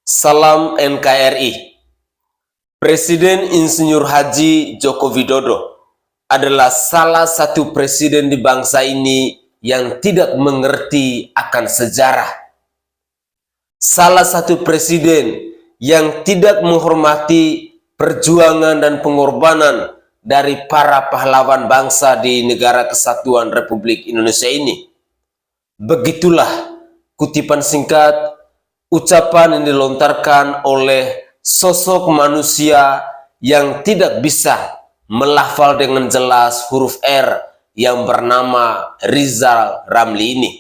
Salam NKRI. Presiden Insinyur Haji Joko Widodo adalah salah satu presiden di bangsa ini yang tidak mengerti akan sejarah. Salah satu presiden yang tidak menghormati perjuangan dan pengorbanan dari para pahlawan bangsa di Negara Kesatuan Republik Indonesia ini. Begitulah kutipan singkat ucapan yang dilontarkan oleh sosok manusia yang tidak bisa melafal dengan jelas huruf R yang bernama Rizal Ramli ini.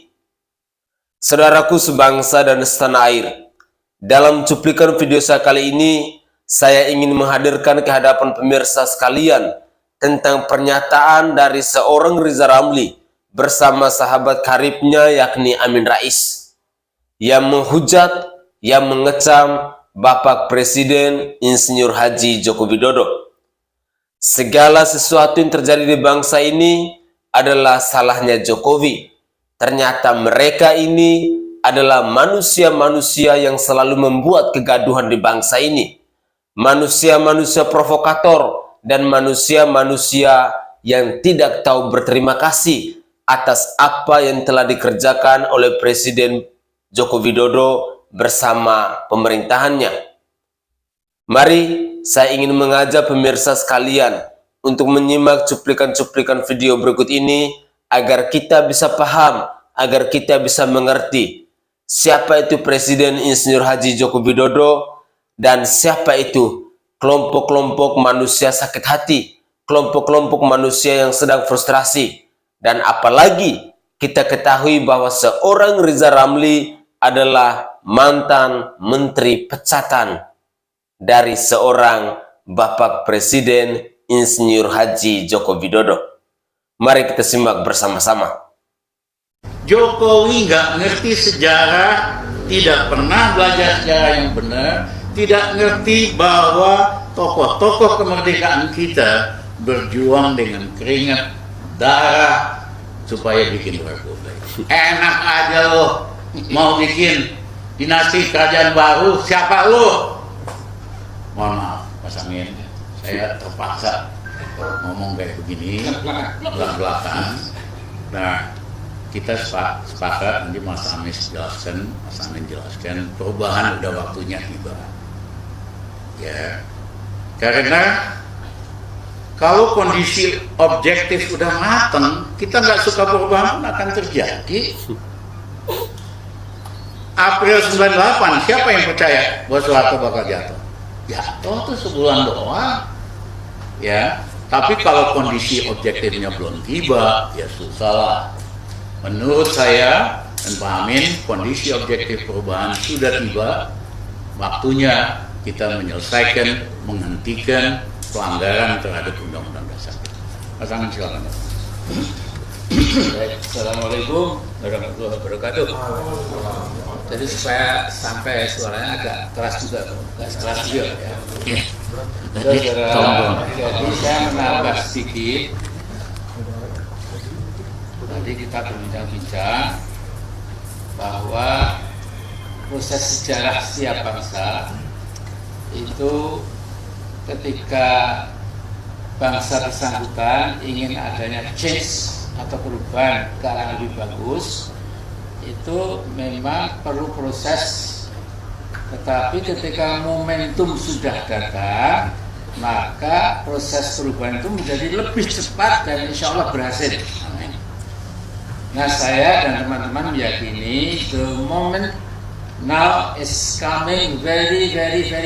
Saudaraku sebangsa dan setanah air, dalam cuplikan video saya kali ini, saya ingin menghadirkan ke hadapan pemirsa sekalian tentang pernyataan dari seorang Rizal Ramli bersama sahabat karibnya yakni Amin Rais, yang menghujat, yang mengecam Bapak Presiden Insinyur Haji Joko Widodo. Segala sesuatu yang terjadi di bangsa ini adalah salahnya Jokowi. Ternyata mereka ini adalah manusia-manusia yang selalu membuat kegaduhan di bangsa ini. Manusia-manusia provokator dan manusia-manusia yang tidak tahu berterima kasih atas apa yang telah dikerjakan oleh Presiden Joko Widodo bersama pemerintahannya. Mari saya ingin mengajak pemirsa sekalian untuk menyimak cuplikan-cuplikan video berikut ini agar kita bisa paham, agar kita bisa mengerti siapa itu Presiden Insinyur Haji Joko Widodo dan siapa itu kelompok-kelompok manusia sakit hati, kelompok-kelompok manusia yang sedang frustrasi. Dan apalagi kita ketahui bahwa seorang Rizal Ramli adalah mantan menteri pecatan dari seorang Bapak Presiden Insinyur Haji Joko Widodo. Mari kita simak bersama-sama. Jokowi nggak ngerti sejarah, tidak pernah belajar sejarah yang benar, tidak ngerti bahwa tokoh-tokoh kemerdekaan kita berjuang dengan keringat, darah, supaya bikin republik. Enak aja loh, mau bikin dinasti kerajaan baru, siapa lo? Mohon maaf, Mas Amin, saya terpaksa ngomong kayak begini, belak-belakan. Nah, kita sepakat, nanti Mas Amin jelaskan, perubahan udah waktunya tiba. Ya, karena kalau kondisi objektif udah matang, kita nggak suka perubahan pun akan terjadi. April 98, siapa yang percaya bahwa Soeharto bakal jatuh? Jatuh tuh sebulan doang. Ya, tapi kalau kondisi objektifnya belum tiba, ya susah lah. Menurut saya dan Pak Amin, kondisi objektif perubahan sudah tiba. Waktunya kita menyelesaikan, menghentikan pelanggaran terhadap Undang-Undang Dasar. Mas Amin, silakan. Assalamualaikum warahmatullahi wabarakatuh. Jadi supaya sampai suaranya agak keras juga, agak keras juga ya. Jadi saya menambah sedikit. Tadi kita berbincang-bincang bahwa proses sejarah setiap bangsa itu ketika bangsa bersangkutan ingin adanya change atau perubahan ke arah lebih bagus, itu memang perlu proses. Tetapi ketika momentum sudah datang, maka proses perubahan itu menjadi lebih cepat dan insya Allah berhasil. Amin. Nah, saya dan teman-teman meyakini the moment now is coming very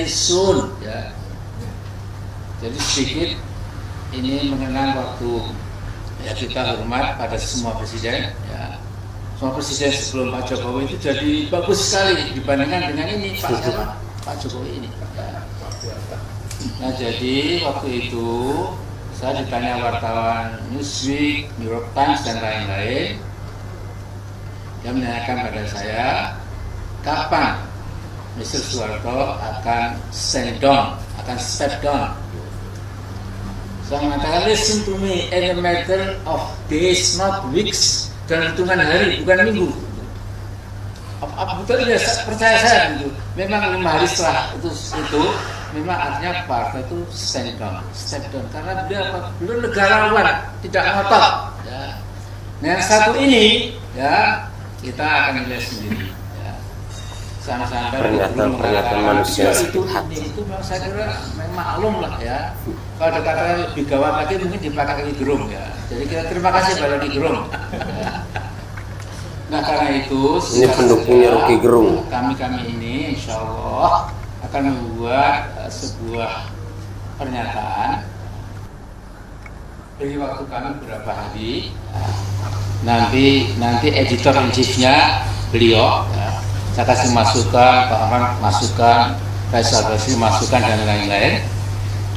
soon. Ya. Jadi sedikit ini mengenang waktu ya kita hormat pada semua presiden. Ya. Semua presiden sebelum Pak Jokowi itu jadi bagus sekali dibandingkan dengan ini Pak Jokowi ini. Ya. Nah, jadi waktu itu saya ditanya wartawan Newsweek, New York Times dan lain-lain, yang menanyakan pada saya kapan Mr. Soeharto akan stand down, akan step down. Saya mengatakan, listen to me, in a matter of days, not weeks, dan hitungan hari, bukan minggu. Of betul ya, percaya saya gitu. Memang 5 hari setelah itu memang artinya partai itu step down karena beliau negarawan, tidak ngotot. Ya. Nah, yang satu ini ya kita akan lihat sendiri. Ya. Sama-sama Pernyataan manusia itu memang saya kira memang maklum lah ya. Kalau ada kata lebih gawat lagi mungkin dipakai Rocky Gerung ya. Jadi kita terima kasih pada Rocky Gerung. Ya. Nah karena itu ini pendukungnya Rocky Gerung. Kami ini insya Allah akan membuat sebuah pernyataan. Beri waktu kami beberapa hari. Nanti editor in chiefnya beliau. Ya. Saya kasih masukan, Pak Aman masukan, Faisal Basri masukan dan lain-lain.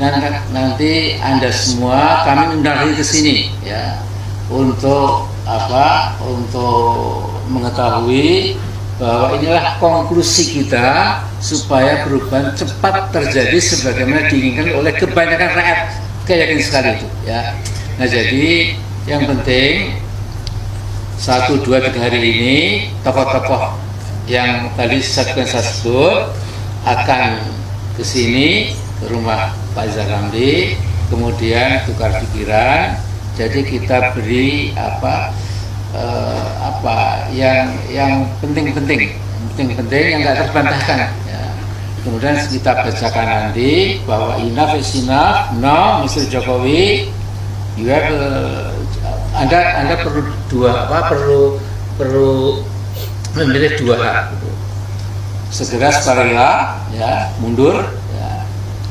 Dan nanti Anda semua kami undang ke sini ya untuk mengetahui bahwa inilah konklusi kita supaya perubahan cepat terjadi sebagaimana diinginkan oleh kebanyakan rakyat. Saya yakin sekali itu ya. Nah jadi yang penting 1, 2, 3 hari ini tokoh-tokoh yang tadi saya sebut akan ke sini ke rumah Pak Rizal Ramli, kemudian tukar pikiran. Jadi kita beri yang penting yang nggak terbantahkan. Ya. Kemudian kita bacakan nanti bahwa enough is enough. No, Mr. Jokowi, you have, Anda perlu memilih 2 hak. Segera sukarela, ya, mundur, ya,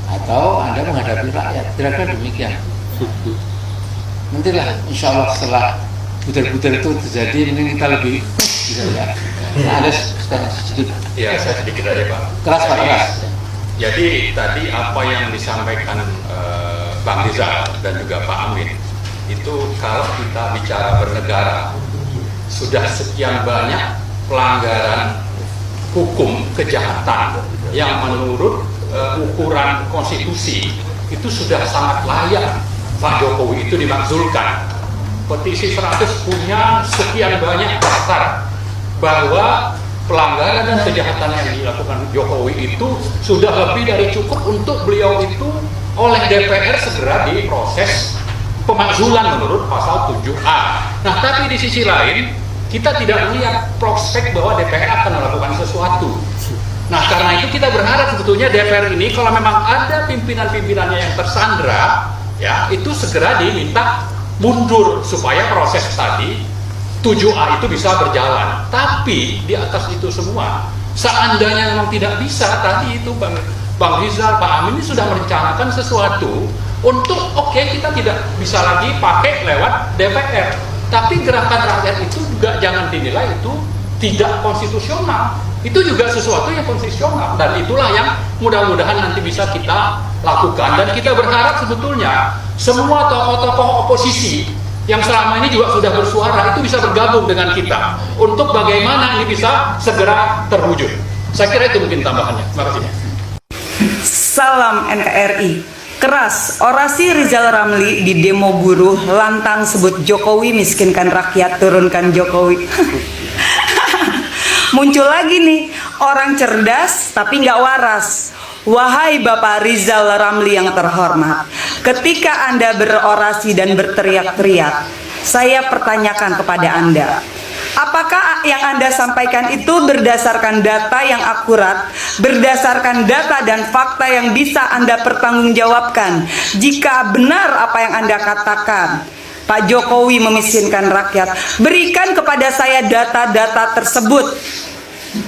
atau Anda menghadapi rakyat. Kira-kira demikian. Nantilah insya Allah setelah butir-butir itu terjadi mungkin kita lebih bisa ya. Ada sedikit. Ya, saya sedikit aja Pak. Keras Pak, keras. Jadi tadi apa yang disampaikan Bang Rizal dan juga Pak Amin itu kalau kita bicara bernegara sudah sekian banyak pelanggaran hukum kejahatan yang menurut ukuran konstitusi itu sudah sangat layak Pak Jokowi itu dimakzulkan. Petisi 100 punya sekian banyak daftar bahwa pelanggaran dan kejahatan yang dilakukan Jokowi itu sudah lebih dari cukup untuk beliau itu oleh DPR segera diproses pemakzulan menurut pasal 7A. Nah, tapi di sisi lain kita tidak melihat prospek bahwa DPR akan melakukan sesuatu. Nah, karena itu kita berharap sebetulnya DPR ini kalau memang ada pimpinan-pimpinannya yang tersandra, ya itu segera diminta mundur supaya proses tadi 7A itu bisa berjalan. Tapi di atas itu semua, seandainya memang tidak bisa, tadi itu Bang Rizal, Pak Amin ini sudah merencanakan sesuatu untuk kita tidak bisa lagi pakai lewat DPR. Tapi gerakan rakyat itu juga jangan dinilai itu tidak konstitusional. Itu juga sesuatu yang konstitusional dan itulah yang mudah-mudahan nanti bisa kita lakukan. Dan kita berharap sebetulnya semua tokoh-tokoh oposisi yang selama ini juga sudah bersuara itu bisa bergabung dengan kita untuk bagaimana ini bisa segera terwujud. Saya kira itu mungkin tambahannya. Terima kasih. Salam NKRI. Keras orasi Rizal Ramli di demo buruh lantang sebut Jokowi miskinkan rakyat, turunkan Jokowi. Muncul lagi nih orang cerdas tapi nggak waras. Wahai Bapak Rizal Ramli yang terhormat, ketika Anda berorasi dan berteriak-teriak, saya pertanyakan kepada Anda, apakah yang Anda sampaikan itu berdasarkan data yang akurat, berdasarkan data dan fakta yang bisa Anda pertanggungjawabkan? Jika benar apa yang Anda katakan, Pak Jokowi memiskinkan rakyat, berikan kepada saya data-data tersebut.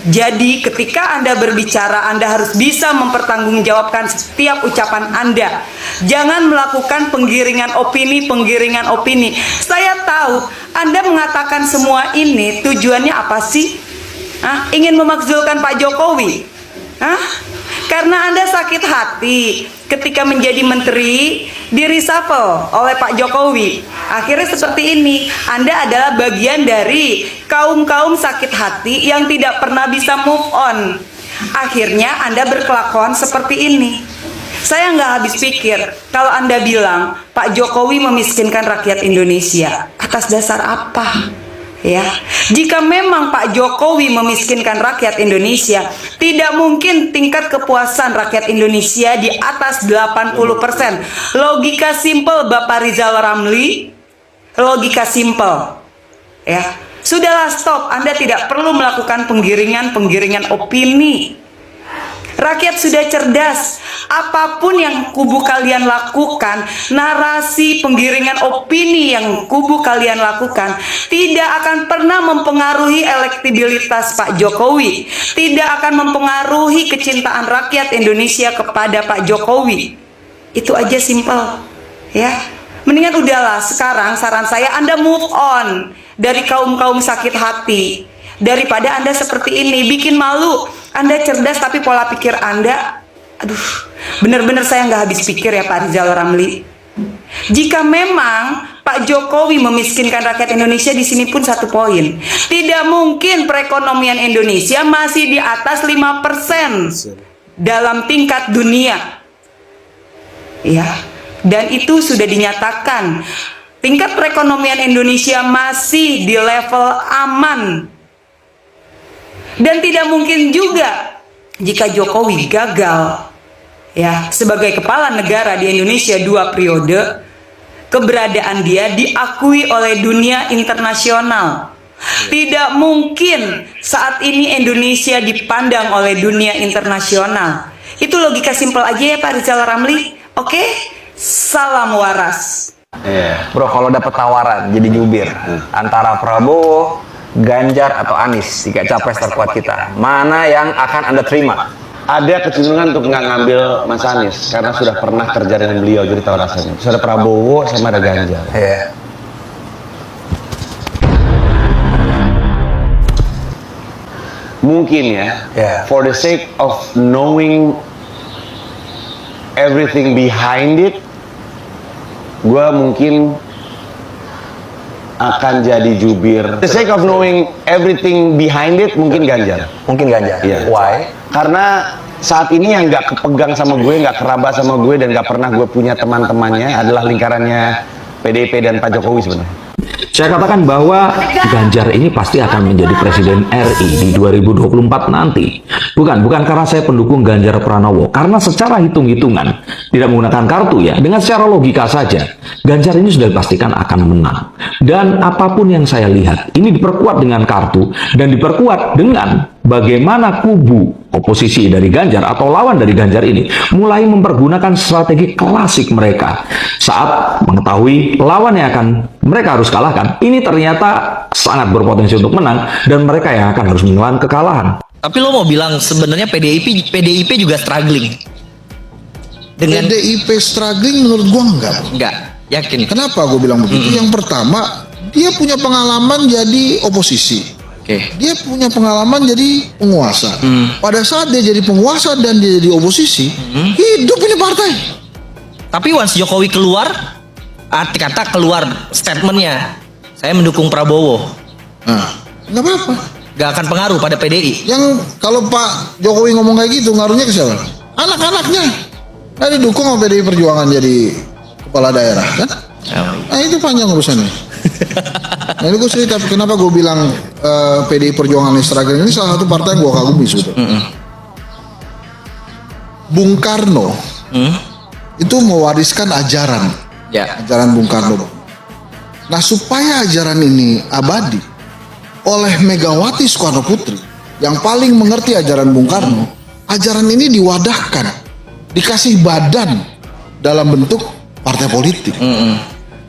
Jadi ketika Anda berbicara, Anda harus bisa mempertanggungjawabkan setiap ucapan Anda. Jangan melakukan penggiringan opini. Saya tahu Anda mengatakan semua ini tujuannya apa sih? Ingin memakzulkan Pak Jokowi? Karena Anda sakit hati ketika menjadi menteri di-reshuffle oleh Pak Jokowi. Akhirnya seperti ini, Anda adalah bagian dari kaum-kaum sakit hati yang tidak pernah bisa move on. Akhirnya Anda berkelakuan seperti ini. Saya nggak habis pikir kalau Anda bilang Pak Jokowi memiskinkan rakyat Indonesia. Atas dasar apa? Ya, jika memang Pak Jokowi memiskinkan rakyat Indonesia, tidak mungkin tingkat kepuasan rakyat Indonesia di atas 80%. Logika simpel Bapak Rizal Ramli, logika simpel. Ya, sudahlah stop, Anda tidak perlu melakukan penggiringan opini. Rakyat sudah cerdas. Apapun yang kubu kalian lakukan, narasi penggiringan opini yang kubu kalian lakukan tidak akan pernah mempengaruhi elektibilitas Pak Jokowi, tidak akan mempengaruhi kecintaan rakyat Indonesia kepada Pak Jokowi. Itu aja simpel, ya. Mendingan udahlah sekarang saran saya Anda move on dari kaum-kaum sakit hati. Daripada Anda seperti ini, bikin malu. Anda cerdas tapi pola pikir Anda, aduh, benar-benar saya nggak habis pikir ya Pak Rizal Ramli. Jika memang Pak Jokowi memiskinkan rakyat Indonesia, di sini pun satu poin. Tidak mungkin perekonomian Indonesia masih di atas 5% dalam tingkat dunia. Ya, dan itu sudah dinyatakan. Tingkat perekonomian Indonesia masih di level aman. Dan tidak mungkin juga jika Jokowi gagal ya sebagai kepala negara di Indonesia 2 periode, keberadaan dia diakui oleh dunia internasional. Tidak mungkin saat ini Indonesia dipandang oleh dunia internasional. Itu logika simpel aja ya Pak Rizal Ramli. Oke? Salam waras. Bro, kalau dapat tawaran jadi jubir antara Prabowo, Ganjar atau Anies, 3 capres terkuat kita, mana yang akan Anda terima? Ada kecenderungan untuk nggak ngambil Mas Anies karena sudah pernah kerja dengan beliau, jadi tahu rasanya. Terus ada Prabowo sama ada Ganjar. Mungkin ya, for the sake of knowing everything behind it, gue mungkin akan jadi jubir. For the sake of knowing everything behind it, mungkin Ganjar. Mungkin Ganjar. Why? Karena saat ini yang nggak kepegang sama gue, nggak kerabat sama gue, dan nggak pernah gue punya teman-temannya adalah lingkarannya PDIP dan Pak Jokowi sebenarnya. Saya katakan bahwa Ganjar ini pasti akan menjadi Presiden RI di 2024 nanti. Bukan karena saya pendukung Ganjar Pranowo. Karena secara hitung-hitungan, tidak menggunakan kartu ya, dengan secara logika saja, Ganjar ini sudah dipastikan akan menang. Dan apapun yang saya lihat, ini diperkuat dengan kartu, dan diperkuat dengan bagaimana kubu oposisi dari Ganjar atau lawan dari Ganjar ini mulai mempergunakan strategi klasik mereka saat mengetahui lawan yang akan mereka harus kalahkan ini ternyata sangat berpotensi untuk menang dan mereka yang akan harus menelan kekalahan. Tapi lo mau bilang sebenarnya PDIP juga struggling dengan PDIP struggling menurut gua enggak yakin. Kenapa gue bilang begitu? Yang pertama, dia punya pengalaman jadi oposisi. Dia punya pengalaman jadi penguasa. Pada saat dia jadi penguasa dan dia jadi oposisi, hidup ini partai. Tapi once Jokowi keluar, arti kata keluar statementnya, saya mendukung Prabowo. Nah, nggak apa-apa. Gak akan pengaruh pada PDI. Yang kalau Pak Jokowi ngomong kayak gitu, ngaruhnya ke siapa? Anak-anaknya. Nah, didukung sama PDI Perjuangan jadi kepala daerah kan? Nah, itu panjang urusannya. Nah, ini gue cerita kenapa gue bilang PDI Perjuangan struggling ini salah satu partai yang gue kagumi sebetulnya. Bung Karno itu mewariskan ajaran, ajaran Bung Karno. Nah, supaya ajaran ini abadi, oleh Megawati Soekarno Putri yang paling mengerti ajaran Bung Karno, ajaran ini diwadahkan, dikasih badan dalam bentuk partai politik.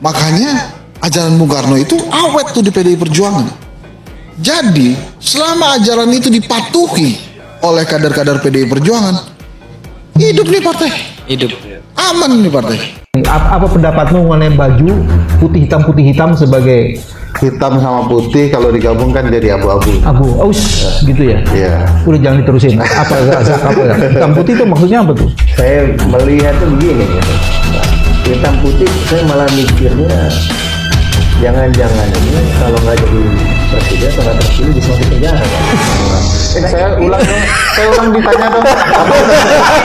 Makanya ajaran Bung Karno itu awet tuh di PDI Perjuangan. Jadi selama ajaran itu dipatuhi oleh kader-kader PDI Perjuangan, hidup nih partai, hidup aman nih partai. Apa pendapatmu mengenai baju putih hitam sebagai hitam sama putih kalau digabungkan jadi abu-abu? Gitu ya? Iya. Udah jangan diterusin. Apa hitam putih itu maksudnya apa tuh? Saya melihat tuh begini ya. Hitam putih saya malah mikirnya jangan-jangan ini kalau nggak jadi presiden atau nggak terpilih bisa masuk penjara. Saya ulang ditanya dong.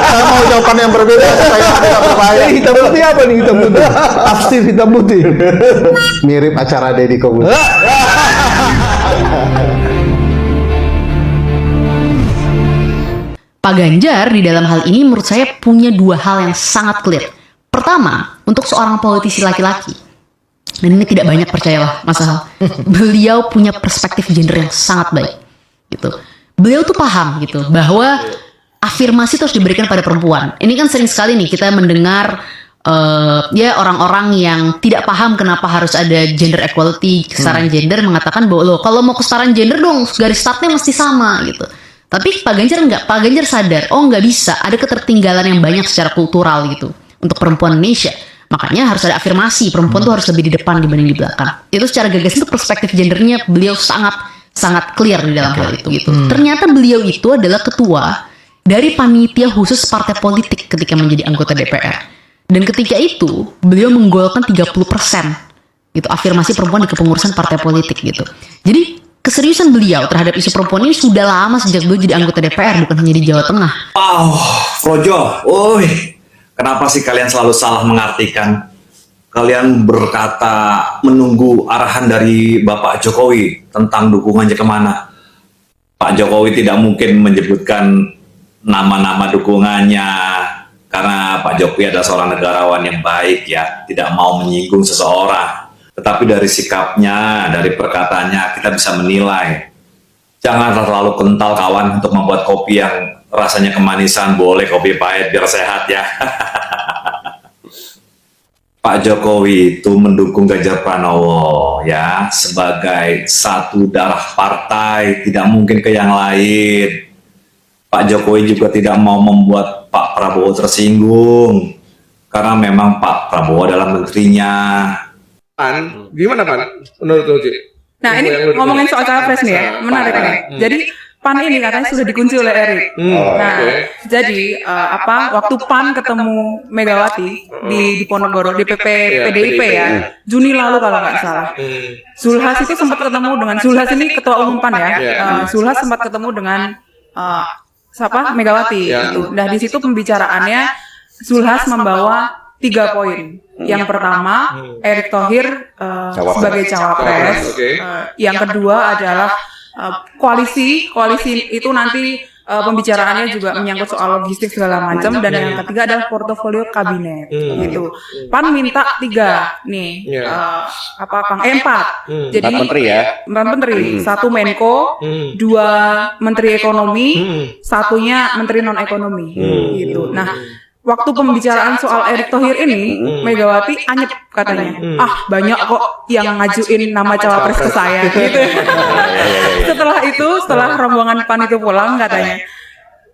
Saya mau jawaban yang berbeda supaya tidak berbahaya. Hitam putih apa nih hitam putih? Tafsir hitam putih. Mirip acara Deddy Kobusier. Pak Ganjar di dalam hal ini menurut saya punya dua hal yang sangat clear. Pertama, untuk seorang politisi laki-laki, dan ini tidak banyak percayalah Mas Al, beliau punya perspektif gender yang sangat baik gitu. Beliau tuh paham gitu bahwa afirmasi terus diberikan pada perempuan. Ini kan sering sekali nih kita mendengar ya orang-orang yang tidak paham kenapa harus ada gender equality, kesetaraan gender, mengatakan bahwa loh kalau mau kesetaraan gender dong garis startnya mesti sama gitu. Tapi Pak Ganjar enggak, Pak Ganjar sadar, oh nggak bisa, ada ketertinggalan yang banyak secara kultural gitu untuk perempuan Indonesia. Makanya harus ada afirmasi, perempuan tuh harus lebih di depan dibanding di belakang. Itu secara gagasan itu perspektif gendernya beliau sangat clear di dalam hal itu gitu. Ternyata beliau itu adalah ketua dari panitia khusus partai politik ketika menjadi anggota DPR. Dan ketika itu beliau menggolkan 30% gitu afirmasi perempuan di kepengurusan partai politik gitu. Jadi keseriusan beliau terhadap isu perempuan ini sudah lama sejak beliau jadi anggota DPR, bukan hanya di Jawa Tengah. Wow, Projo, kenapa sih kalian selalu salah mengartikan? Kalian berkata menunggu arahan dari Bapak Jokowi tentang dukungannya kemana. Pak Jokowi tidak mungkin menyebutkan nama-nama dukungannya, karena Pak Jokowi adalah seorang negarawan yang baik ya, tidak mau menyinggung seseorang. Tetapi dari sikapnya, dari perkataannya kita bisa menilai. Janganlah terlalu kental kawan untuk membuat kopi yang rasanya kemanisan, boleh kopi pahit biar sehat ya. Pak Jokowi itu mendukung Ganjar Pranowo ya sebagai satu darah partai, tidak mungkin ke yang lain. Pak Jokowi juga tidak mau membuat Pak Prabowo tersinggung karena memang Pak Prabowo adalah menterinya. Pan, gimana Pan? Menurut Uci? Nah ini ngomongin soal cawapres nih ya, menarik nih. Jadi PAN ini katanya sudah dikunci oleh Erik. Jadi waktu PAN ketemu Megawati di Diponegoro, DPP PDIP ya, Juni lalu kalau nggak salah. Zulhas itu sempat ketemu dengan Zulhas ini ketua umum PAN ya. Zulhas sempat ketemu dengan Megawati. Gitu. Nah di situ pembicaraannya Zulhas membawa 3 poin. Yang pertama, Erick Thohir sebagai cawapres. Yang kedua adalah koalisi itu nanti pembicaraannya juga menyangkut soal logistik segala macam. Dan yang ketiga adalah portofolio kabinet. Gitu. PAN minta 3 nih. 4. Jadi 4 menteri ya. 4 menteri. 1 Menko, 2 Menteri Ekonomi, 1-nya Menteri Non Ekonomi. Gitu. Nah. Waktu pembicaraan soal Erick Thohir ini, Megawati anyep katanya. Banyak kok yang ngajuin nama cawapres ke saya gitu. Setelah rombongan PAN itu pulang katanya,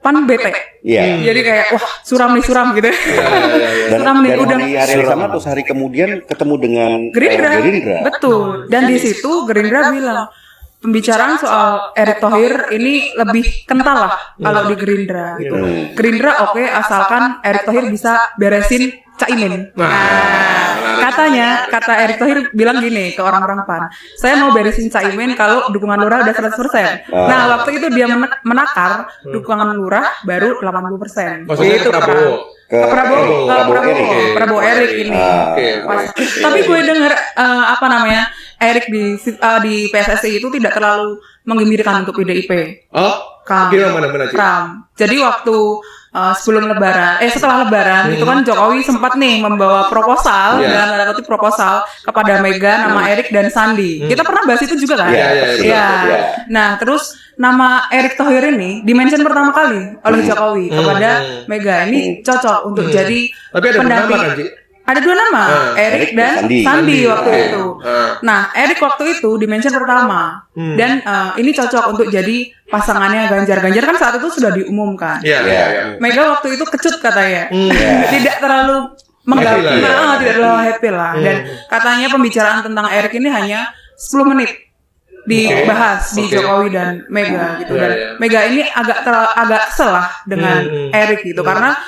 PAN bete. Jadi kayak suram gitu. Dan di hari yang sama terus hari kemudian ketemu dengan Gerindra. Betul. Dan di situ Gerindra bilang, pembicaraan soal Erick Thohir ini lebih kental lah kalau di Gerindra gitu. Gerindra oke, asalkan Erick Thohir bisa beresin Caimin. Kata Erick Thohir bilang gini ke orang-orang PAN, saya mau beresin Caimin kalau dukungan lurah udah 100%. Nah waktu itu dia menakar dukungan lurah baru 80%. Maksudnya itu Prabowo Erik ini. Tapi gue denger Erik di PSSI itu tidak terlalu menggembirakan untuk PDIP. Jadi waktu setelah Lebaran itu kan Jokowi sempat nih membawa proposal, dalam tanda kutip proposal kepada Mega, nama Erik dan Sandi. Kita pernah bahas itu juga kan? Iya. Nah terus nama Erick Thohir ini dimention pertama kali oleh Jokowi kepada Mega. Ini cocok untuk jadi pendamping. Ada 2 nama, Erik dan Sandi waktu itu. Nah, Erik waktu itu dimention pertama. Dan ini cocok untuk jadi pasangannya Ganjar. Ganjar kan saat itu sudah diumumkan. Mega waktu itu kecut katanya. Tidak terlalu tidak terlalu happy lah. Dan katanya pembicaraan tentang Erik ini hanya 10 menit dibahas di Jokowi dan Mega gitu. Dan Mega ini agak salah dengan Erik gitu karena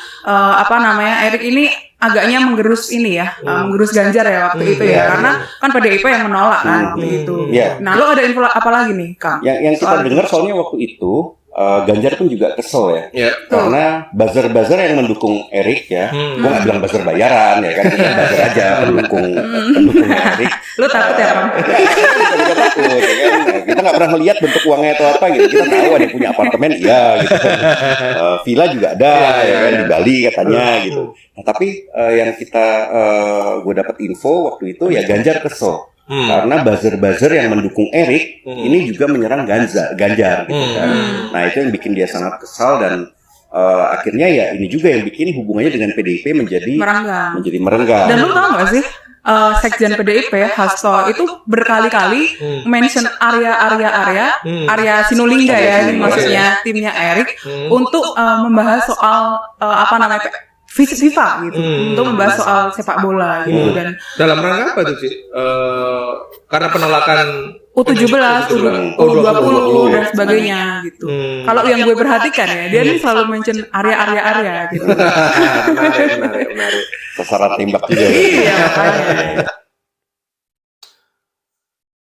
Erik ini agaknya menggerus menggerus Ganjar ya waktu itu ya karena kan PDIP yang menolak kan waktu itu. Nah lo ada info apa lagi nih Kang? Yang kita dengar soalnya waktu itu Ganjar pun juga kesel ya, karena buzzer-buzzer yang mendukung Erik ya, gua nggak bilang buzzer bayaran ya kan, kita buzzer aja pendukung Erik. Lu takut ya, Ram? Kita takut ya kan, kita nggak pernah melihat bentuk uangnya atau apa gitu, kita tahu ada yang punya apartemen iya gitu, villa juga ada ya kan di Bali katanya gitu. Nah tapi yang gue dapat info waktu itu ya Ganjar kesel. Karena buzzer-buzzer yang mendukung Erik ini juga menyerang Ganjar gitu kan. Nah itu yang bikin dia sangat kesal dan akhirnya ya ini juga yang bikin hubungannya dengan PDIP menjadi merenggang. Dan lu tau gak sih, Sekjen PDIP Hasto itu berkali-kali mention area Sinulinga ya, ini maksudnya timnya Erik untuk membahas soal visit FIFA gitu, untuk membahas soal sepak bola gitu. Dan dalam rangka apa tuh sih? Karena penolakan U17, U20 dan sebagainya gitu. Kalau yang gue perhatikan ya, dia ini selalu mention area gitu. Menarik. Sasaran tembak juga. Iya, makanya.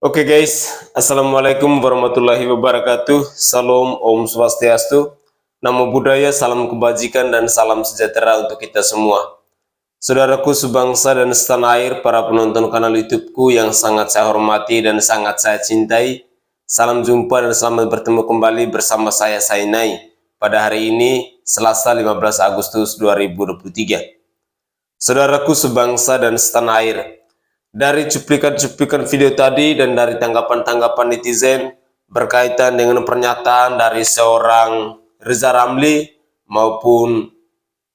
Oke guys, Assalamualaikum warahmatullahi wabarakatuh. Salam, Om Swastiastu. Namo Buddhaya, salam kebajikan dan salam sejahtera untuk kita semua. Saudaraku sebangsa dan setanah air, para penonton kanal YouTubeku yang sangat saya hormati dan sangat saya cintai. Salam jumpa dan selamat bertemu kembali bersama saya Sainai pada hari ini, Selasa 15 Agustus 2023. Saudaraku sebangsa dan setanah air, dari cuplikan-cuplikan video tadi dan dari tanggapan-tanggapan netizen berkaitan dengan pernyataan dari seorang Riza Ramli maupun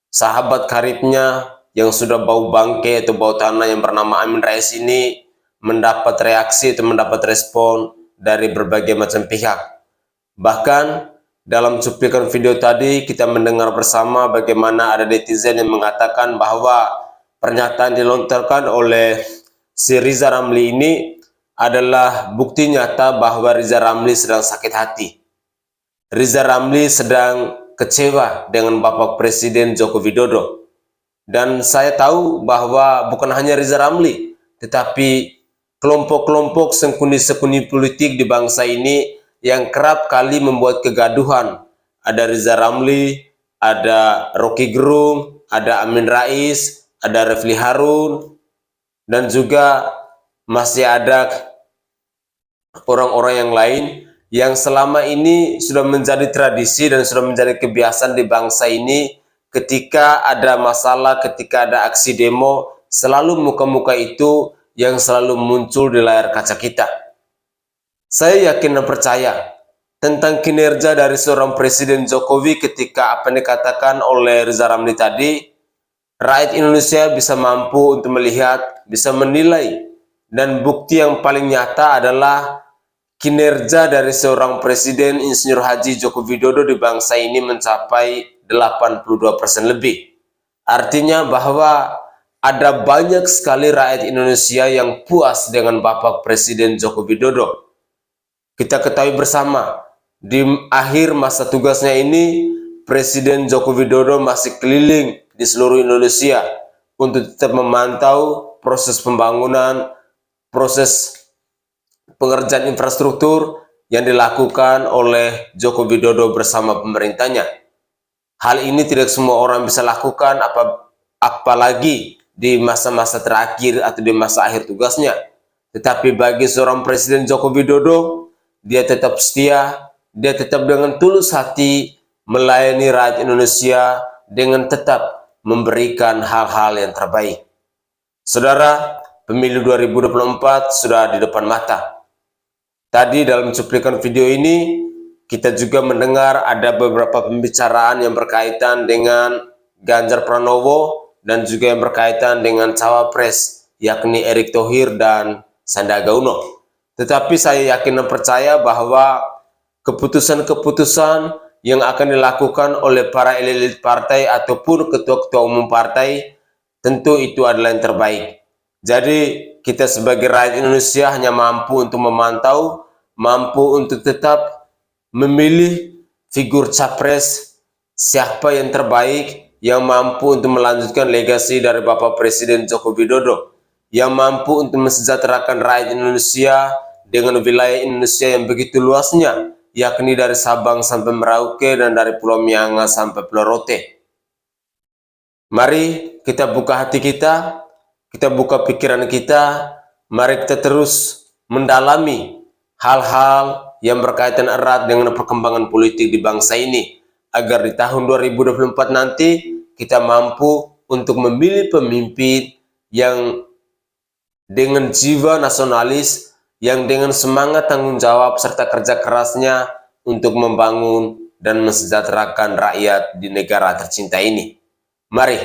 sahabat karibnya yang sudah bau bangke atau bau tanah yang bernama Amin Rais ini mendapat reaksi atau mendapat respon dari berbagai macam pihak. Bahkan dalam cuplikan video tadi kita mendengar bersama bagaimana ada netizen yang mengatakan bahwa pernyataan dilontarkan oleh si Riza Ramli ini adalah bukti nyata bahwa Riza Ramli sedang sakit hati. Riza Ramli sedang kecewa dengan Bapak Presiden Joko Widodo. Dan saya tahu bahwa bukan hanya Riza Ramli, tetapi kelompok-kelompok sekuni-sekuni politik di bangsa ini yang kerap kali membuat kegaduhan. Ada Riza Ramli, ada Rocky Gerung, ada Amin Rais, ada Refli Harun, dan juga masih ada orang-orang yang lain yang selama ini sudah menjadi tradisi dan sudah menjadi kebiasaan di bangsa ini. Ketika ada masalah, ketika ada aksi demo, selalu muka-muka itu yang selalu muncul di layar kaca kita. Saya yakin dan percaya tentang kinerja dari seorang Presiden Jokowi ketika apa yang dikatakan oleh Riza Ramli tadi, rakyat Indonesia bisa mampu untuk melihat, bisa menilai, dan bukti yang paling nyata adalah kinerja dari seorang Presiden Insinyur Haji Joko Widodo di bangsa ini mencapai 82% lebih. Artinya bahwa ada banyak sekali rakyat Indonesia yang puas dengan Bapak Presiden Joko Widodo. Kita ketahui bersama, di akhir masa tugasnya ini, Presiden Joko Widodo masih keliling di seluruh Indonesia untuk tetap memantau proses pembangunan, proses pengerjaan infrastruktur yang dilakukan oleh Joko Widodo bersama pemerintahnya. Hal ini tidak semua orang bisa lakukan, apalagi di masa-masa terakhir atau di masa akhir tugasnya. Tetapi bagi seorang Presiden Joko Widodo, dia tetap setia, dia tetap dengan tulus hati melayani rakyat Indonesia dengan tetap memberikan hal-hal yang terbaik. Saudara, pemilu 2024 sudah di depan mata. Tadi dalam cuplikan video ini, kita juga mendengar ada beberapa pembicaraan yang berkaitan dengan Ganjar Pranowo dan juga yang berkaitan dengan cawapres, yakni Erick Thohir dan Sandiaga Uno. Tetapi saya yakin dan percaya bahwa keputusan-keputusan yang akan dilakukan oleh para elit partai ataupun ketua-ketua umum partai, tentu itu adalah yang terbaik. Jadi kita sebagai rakyat Indonesia hanya mampu untuk memantau, mampu untuk tetap memilih figur capres siapa yang terbaik, yang mampu untuk melanjutkan legasi dari Bapak Presiden Joko Widodo, yang mampu untuk mensejahterakan rakyat Indonesia dengan wilayah Indonesia yang begitu luasnya, yakni dari Sabang sampai Merauke dan dari Pulau Mianga sampai Pulau Rote. Mari kita buka hati kita buka pikiran kita, mari kita terus mendalami hal-hal yang berkaitan erat dengan perkembangan politik di bangsa ini, agar di tahun 2024 nanti kita mampu untuk memilih pemimpin yang dengan jiwa nasionalis, yang dengan semangat tanggung jawab serta kerja kerasnya untuk membangun dan mensejahterakan rakyat di negara tercinta ini. Mari,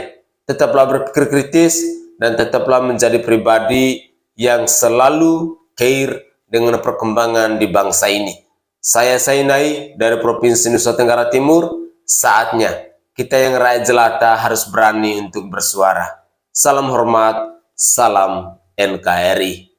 tetaplah berpikir kritis dan tetaplah menjadi pribadi yang selalu care dengan perkembangan di bangsa ini. Saya Sainai dari Provinsi Nusa Tenggara Timur, saatnya kita yang rakyat jelata harus berani untuk bersuara. Salam hormat, salam NKRI.